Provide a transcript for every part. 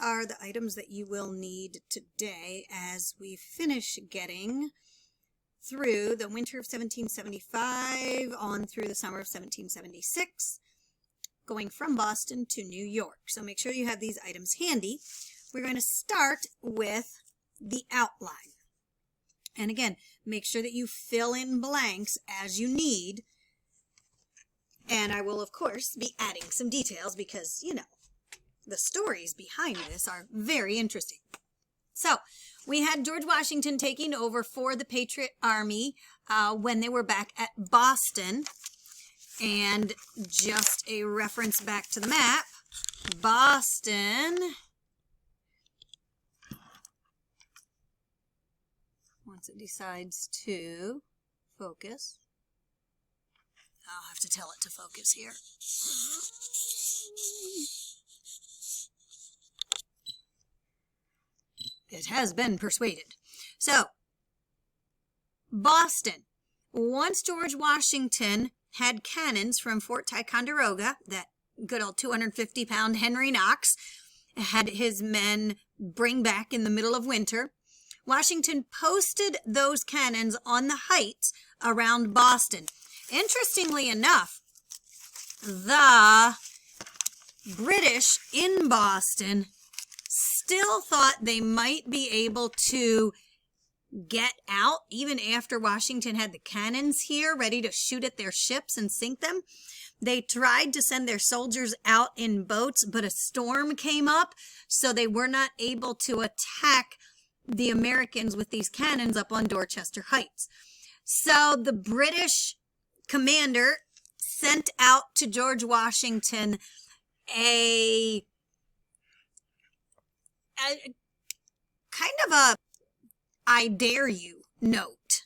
are the items that you will need today as we finish getting through the winter of 1775 on through the summer of 1776, going from Boston to New York. So make sure you have these items handy. We're going to start with the outline. And again, make sure that you fill in blanks as you need. And I will, of course, be adding some details because, you know, the stories behind this are very interesting. So, we had George Washington taking over for the Patriot Army when they were back at Boston. And just a reference back to the map, Boston, once it decides to focus, I'll have to tell it to focus here. It has been persuaded. So, Boston. Once George Washington had cannons from Fort Ticonderoga, that good old 250-pound Henry Knox had his men bring back in the middle of winter, Washington posted those cannons on the heights around Boston. Interestingly enough, the British in Boston still thought they might be able to get out even after Washington had the cannons here ready to shoot at their ships and sink them. They tried to send their soldiers out in boats, but a storm came up, so they were not able to attack the Americans with these cannons up on Dorchester Heights. So the British commander sent out to George Washington a kind of a "I dare you" note.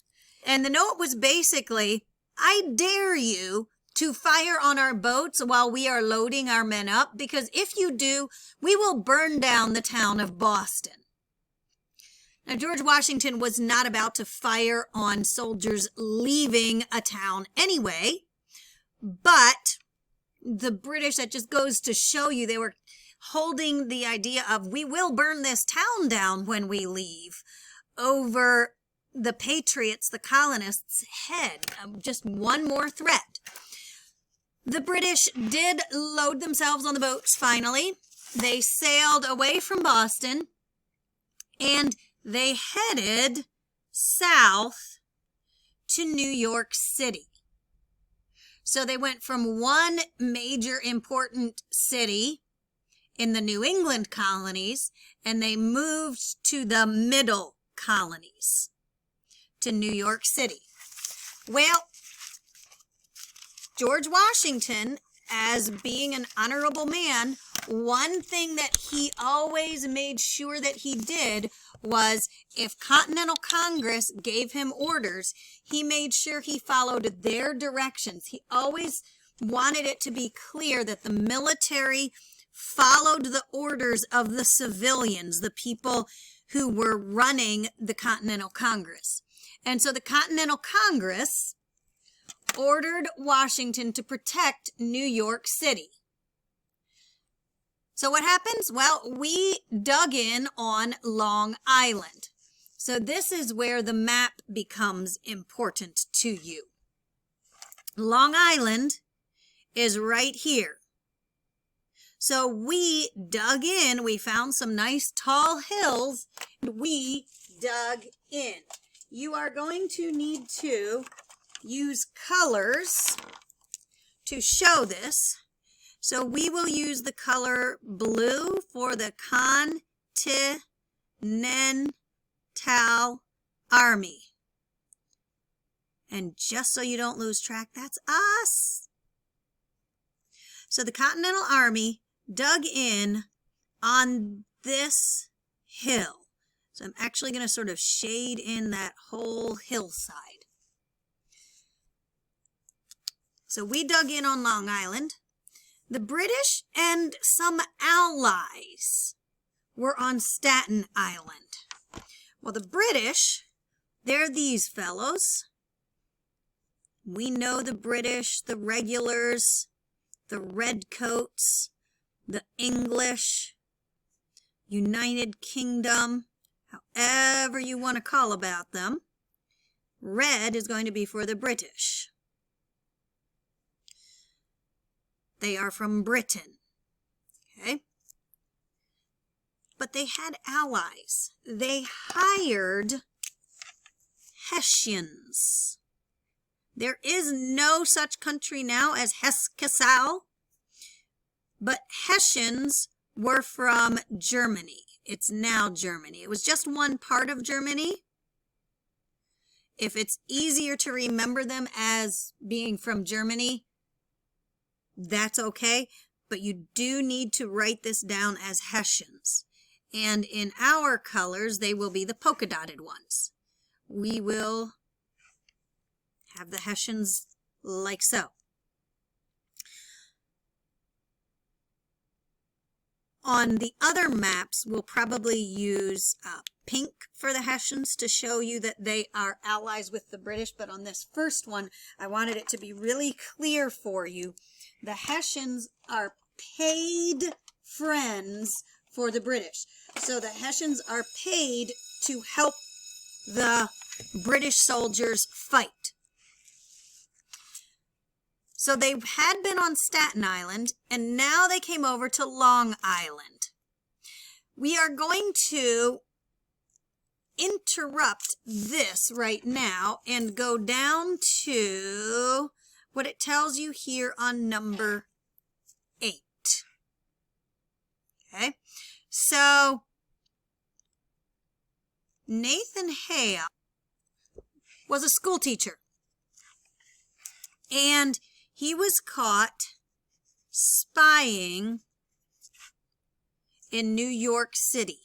And the note was basically, I dare you to fire on our boats while we are loading our men up, because if you do, we will burn down the town of Boston. Now, George Washington was not about to fire on soldiers leaving a town anyway, but the British, that just goes to show you, they were holding the idea of, we will burn this town down when we leave, over the Patriots, the colonists' head. Just one more threat. The British did load themselves on the boats finally. They sailed away from Boston, and they headed south to New York City. So they went from one major important city in the New England colonies, and they moved to the middle colonies, to New York City. Well, George Washington, as being an honorable man, one thing that he always made sure that he did was, if Continental Congress gave him orders, he made sure he followed their directions. He always wanted it to be clear that the military followed the orders of the civilians, the people who were running the Continental Congress. And so the Continental Congress ordered Washington to protect New York City. So what happens? Well, we dug in on Long Island. So this is where the map becomes important to you. Long Island is right here. So we dug in, we found some nice tall hills, and we dug in. You are going to need to use colors to show this. So we will use the color blue for the Continental Army. And just so you don't lose track, that's us. So the Continental Army dug in on this hill. So I'm actually going to sort of shade in that whole hillside. So we dug in on Long Island. The British and some allies were on Staten Island. Well, the British, they're these fellows. We know the British, the regulars, the redcoats, the English. United Kingdom, however you want to call about them. Red is going to be for the British. They are from Britain. Okay? But they had allies. They hired Hessians. There is no such country now as Hesse-Kassel, but Hessians were from Germany. It's now Germany. It was just one part of Germany. If it's easier to remember them as being from Germany, that's okay, but you do need to write this down as Hessians. And in our colors, they will be the polka dotted ones. We will have the Hessians like so. On the other maps, we'll probably use pink for the Hessians to show you that they are allies with the British. But on this first one, I wanted it to be really clear for you. The Hessians are paid friends for the British. So the Hessians are paid to help the British soldiers fight. So they had been on Staten Island, and now they came over to Long Island. We are going to interrupt this right now and go down to what it tells you here on number 8. Okay, so Nathan Hale was a school teacher, and he was caught spying in New York City.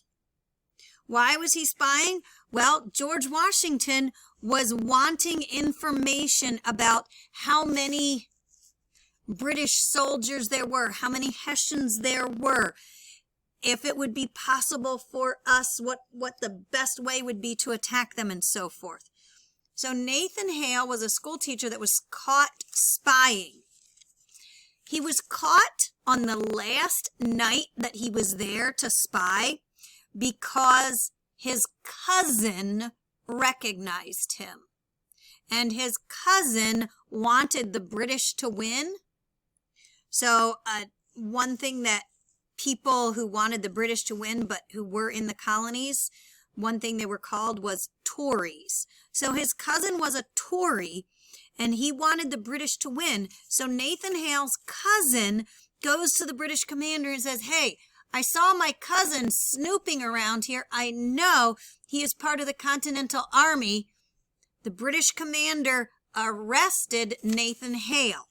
Why was he spying? Well, George Washington was wanting information about how many British soldiers there were, how many Hessians there were, if it would be possible for us, what the best way would be to attack them, and so forth. So Nathan Hale was a school teacher that was caught spying. He was caught on the last night that he was there to spy because his cousin recognized him. And his cousin wanted the British to win. So one thing that people who wanted the British to win but who were in the colonies, one thing they were called was Tories. So his cousin was a Tory, and he wanted the British to win. So Nathan Hale's cousin goes to the British commander and says, "Hey, I saw my cousin snooping around here. I know he is part of the Continental Army." The British commander arrested Nathan Hale.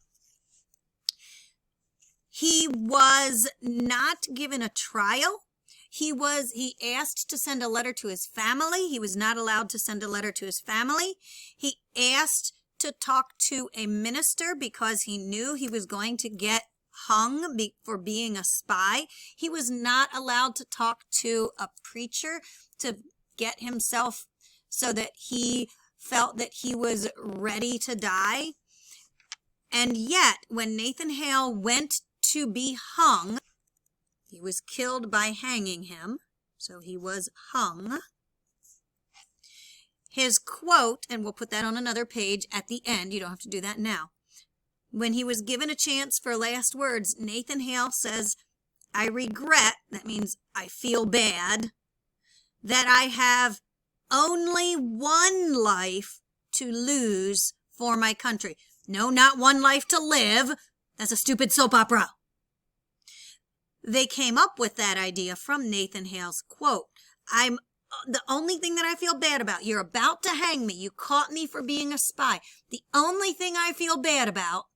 He was not given a trial. He asked to send a letter to his family. He was not allowed to send a letter to his family. He asked to talk to a minister because he knew he was going to get hung for being a spy. He was not allowed to talk to a preacher to get himself so that he felt that he was ready to die. And yet, when Nathan Hale went to be hung, he was killed by hanging him, so he was hung. His quote, and we'll put that on another page at the end, you don't have to do that now. When he was given a chance for last words, Nathan Hale says, "I regret," that means I feel bad, "that I have only one life to lose for my country." No, not one life to live. That's a stupid soap opera. They came up with that idea from Nathan Hale's quote. "I'm the only thing that I feel bad about, you're about to hang me. You caught me for being a spy. The only thing I feel bad about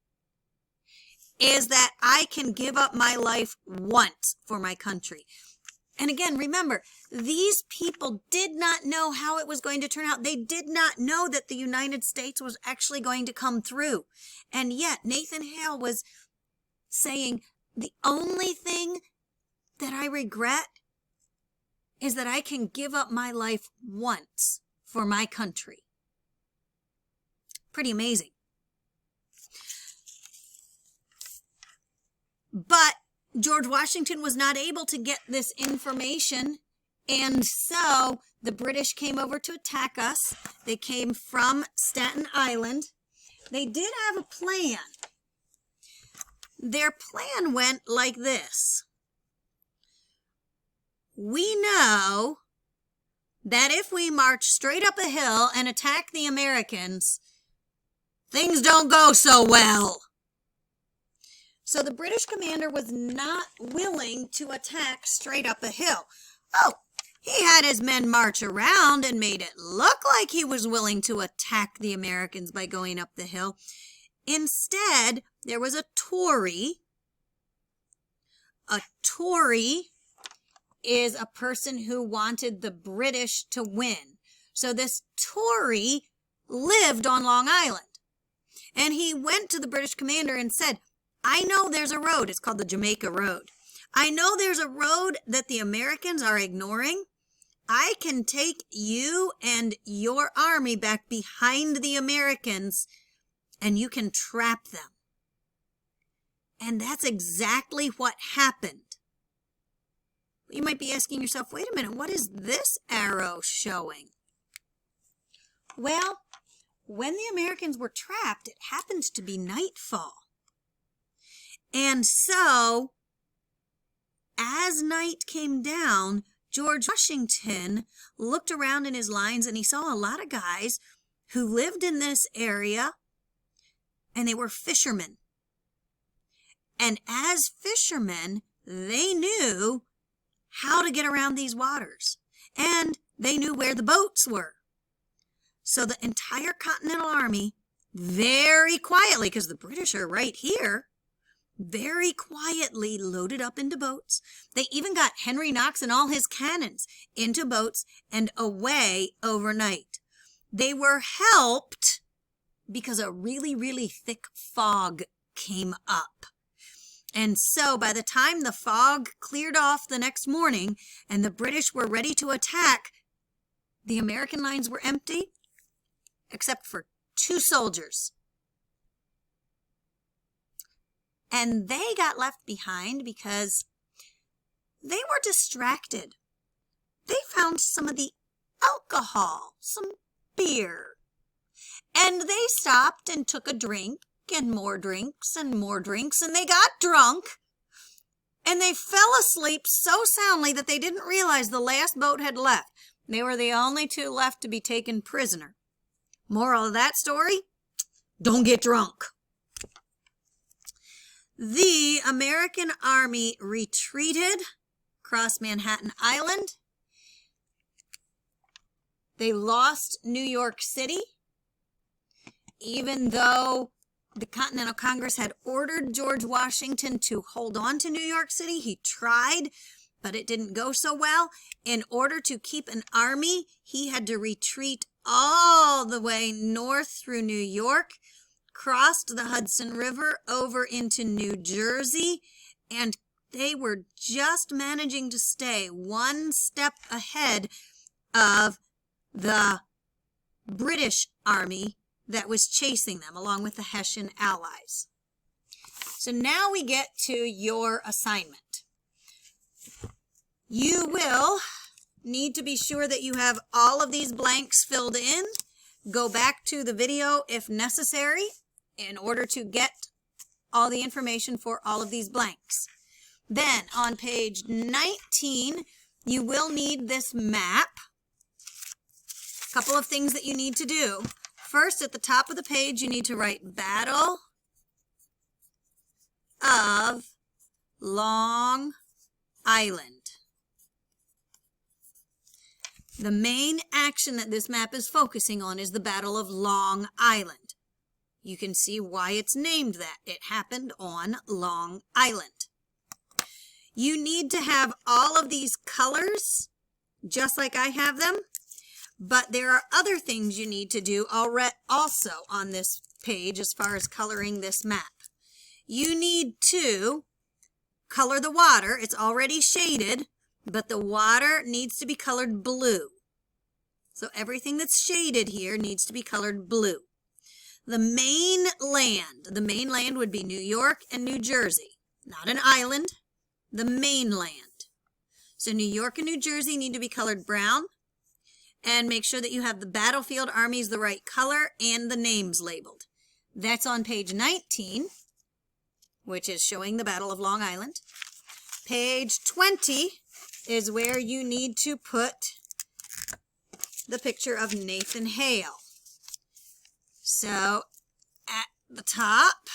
is that I can give up my life once for my country." And again, remember, these people did not know how it was going to turn out. They did not know that the United States was actually going to come through. And yet, Nathan Hale was saying, the only thing that I regret is that I can give up my life once for my country. Pretty amazing. But George Washington was not able to get this information, and so the British came over to attack us. They came from Staten Island. They did have a plan. Their plan went like this. We know that if we march straight up a hill and attack the Americans, things don't go so well. So the British commander was not willing to attack straight up a hill. Oh, he had his men march around and made it look like he was willing to attack the Americans by going up the hill. Instead, there was a Tory. A Tory is a person who wanted the British to win. So this Tory lived on Long Island. And he went to the British commander and said, I know there's a road. It's called the Jamaica Road. I know there's a road that the Americans are ignoring. I can take you and your army back behind the Americans, and you can trap them. And that's exactly what happened. You might be asking yourself, wait a minute, what is this arrow showing? Well, when the Americans were trapped, it happened to be nightfall. And so, as night came down, George Washington looked around in his lines and he saw a lot of guys who lived in this area, and they were fishermen. And as fishermen, they knew how to get around these waters, and they knew where the boats were. So the entire Continental Army, very quietly, because the British are right here, very quietly loaded up into boats. They even got Henry Knox and all his cannons into boats and away overnight. They were helped because a really, really thick fog came up. And so by the time the fog cleared off the next morning and the British were ready to attack, the American lines were empty, except for 2 soldiers. And they got left behind because they were distracted. They found some of the alcohol, some beer, and they stopped and took a drink and more drinks and more drinks, and they got drunk, and they fell asleep so soundly that they didn't realize the last boat had left. They were the only 2 left to be taken prisoner. Moral of that story, don't get drunk. The American army retreated across Manhattan Island. They lost New York City, even though the Continental Congress had ordered George Washington to hold on to New York City. He tried, but it didn't go so well. In order to keep an army, he had to retreat all the way north through New York, crossed the Hudson River over into New Jersey, and they were just managing to stay 1 step ahead of the British army that was chasing them, along with the Hessian allies. So now we get to your assignment. You will need to be sure that you have all of these blanks filled in. Go back to the video if necessary in order to get all the information for all of these blanks. Then on page 19, you will need this map. A couple of things that you need to do. First, at the top of the page, you need to write Battle of Long Island. The main action that this map is focusing on is the Battle of Long Island. You can see why it's named that. It happened on Long Island. You need to have all of these colors, just like I have them. But there are other things you need to do also on this page as far as coloring this map. You need to color the water. It's already shaded, but the water needs to be colored blue. So everything that's shaded here needs to be colored blue. The mainland would be New York and New Jersey, not an island. the mainland. So New York and New Jersey need to be colored brown. And make sure that you have the battlefield armies the right color and the names labeled. That's on page 19, which is showing the Battle of Long Island. Page 20 is where you need to put the picture of Nathan Hale. So at the top,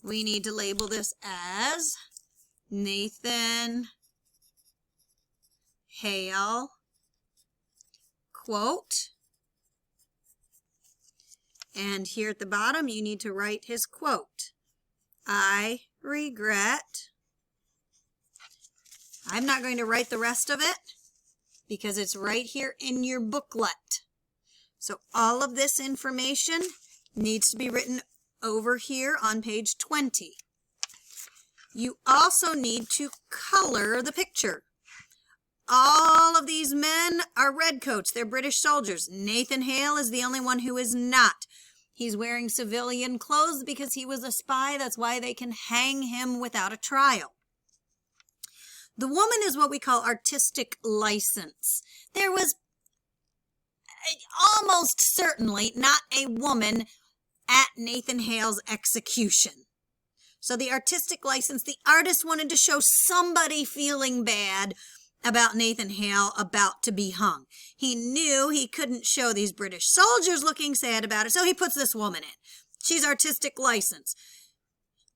we need to label this as Nathan Hale quote. And here at the bottom, you need to write his quote. I regret. I'm not going to write the rest of it because it's right here in your booklet. So all of this information needs to be written over here on page 20. You also need to color the picture. All of these men are redcoats. They're British soldiers. Nathan Hale is the only one who is not. He's wearing civilian clothes because he was a spy. That's why they can hang him without a trial. The woman is what we call artistic license. There was almost certainly not a woman at Nathan Hale's execution. So the artistic license, the artist wanted to show somebody feeling bad about Nathan Hale about to be hung. He knew he couldn't show these British soldiers looking sad about it, so he puts this woman in. She's artistic license.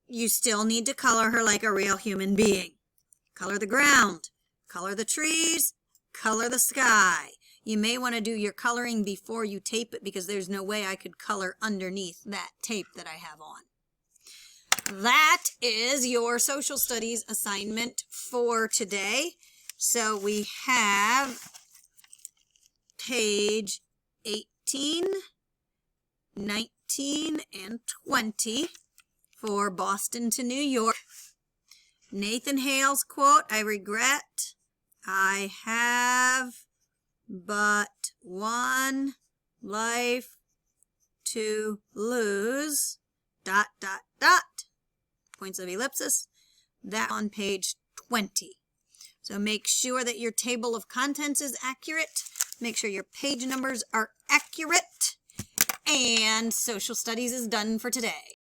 You still need to color her like a real human being. Color the ground, color the trees, color the sky. You may want to do your coloring before you tape it because there's no way I could color underneath that tape that I have on. That is your social studies assignment for today. So we have page 18, 19, and 20 for Boston to New York. Nathan Hale's quote, I regret I have but one life to lose, ... points of ellipsis. That on page 20. So make sure that your table of contents is accurate. Make sure your page numbers are accurate. And social studies is done for today.